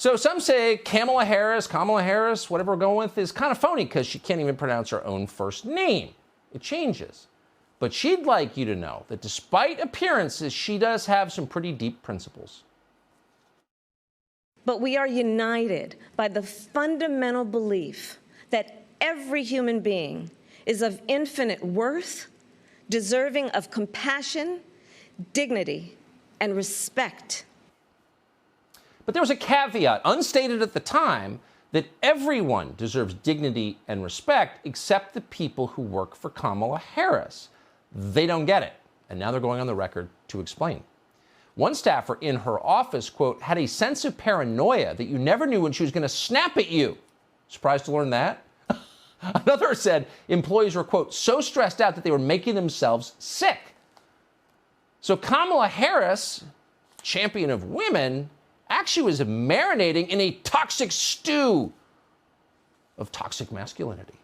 So some say Kamala Harris, whatever we're going with, is kind of phony because she can't even pronounce her own first name. It changes. But she'd like you to know that despite appearances, she does have some pretty deep principles. But we are united by the fundamental belief that every human being is of infinite worth, deserving of compassion, dignity, and respect. But there was a caveat, unstated at the time, that everyone deserves dignity and respect except the people who work for Kamala Harris. They don't get it, and now they're going on the record to explain. One staffer in her office, quote, had a sense of paranoia that you never knew when she was going to snap at you. Surprised to learn that? Another said employees were, quote, so stressed out that they were making themselves sick. So Kamala Harris, champion of women, actually was marinating in a toxic stew of toxic masculinity.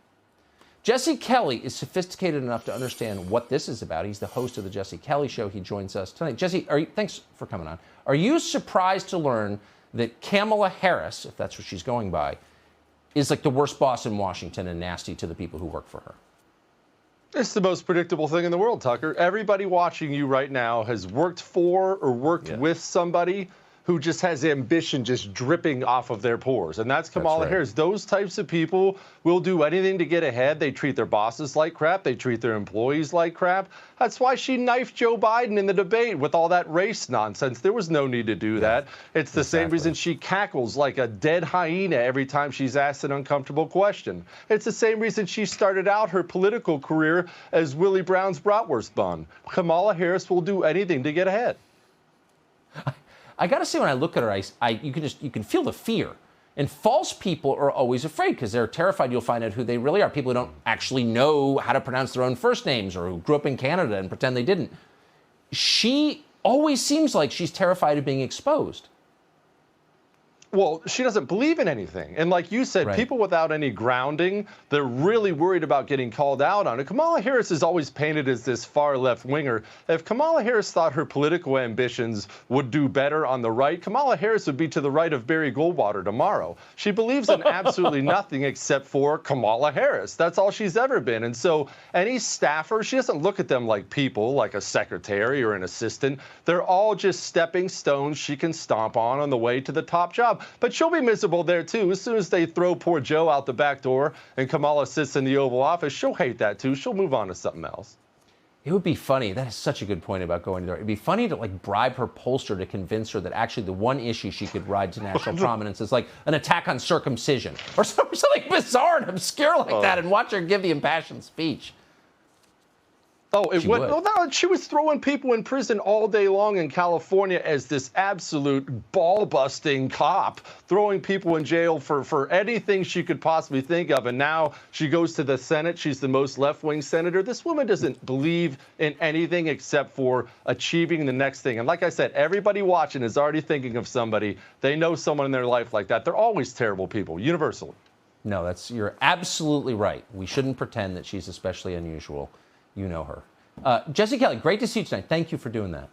Jesse Kelly is sophisticated enough to understand what this is about. He's the host of the Jesse Kelly Show. He joins us tonight. Jesse, thanks for coming on. Are you surprised to learn that Kamala Harris, if that's what she's going by, is like the worst boss in Washington and nasty to the people who work for her? It's the most predictable thing in the world, Tucker. Everybody watching you right now has worked for or worked with somebody who just has ambition just dripping off of their pores. And that's Kamala Harris. Those types of people will do anything to get ahead. They treat their bosses like crap. They treat their employees like crap. That's why she knifed Joe Biden in the debate with all that race nonsense. There was no need to do that. It's the same reason she cackles like a dead hyena every time she's asked an uncomfortable question. It's the same reason she started out her political career as Willie Brown's bratwurst bun. Kamala Harris will do anything to get ahead. I got to say, when I look at her, you can feel the fear. And false people are always afraid because they're terrified you'll find out who they really are. People who don't actually know how to pronounce their own first names or who grew up in Canada and pretend they didn't. She always seems like she's terrified of being exposed. Well, she doesn't believe in anything. And like you said, people without any grounding, they're really worried about getting called out on it. Kamala Harris is always painted as this far left winger. If Kamala Harris thought her political ambitions would do better on the right, Kamala Harris would be to the right of Barry Goldwater tomorrow. She believes in absolutely nothing except for Kamala Harris. That's all she's ever been. And so any staffer, she doesn't look at them like people, like a secretary or an assistant. They're all just stepping stones she can stomp on the way to the top job. But she'll be miserable there, too. As soon as they throw poor Joe out the back door and Kamala sits in the Oval Office, she'll hate that, too. She'll move on to something else. It would be funny. That is such a good point about going there. It'd be funny to like bribe her pollster to convince her that actually the one issue she could ride to national prominence is like an attack on circumcision or something bizarre and obscure like that, and watch her give the impassioned speech. Oh, it would. Well, no, she was throwing people in prison all day long in California as this absolute ball-busting cop, throwing people in jail for anything she could possibly think of. And now she goes to the Senate. She's the most left-wing senator. This woman doesn't believe in anything except for achieving the next thing. And like I said, everybody watching is already thinking of somebody. They know someone in their life like that. They're always terrible people, universally. No, you're absolutely right. We shouldn't pretend that she's especially unusual. You know her. Jesse Kelly, great to see you tonight. Thank you for doing that.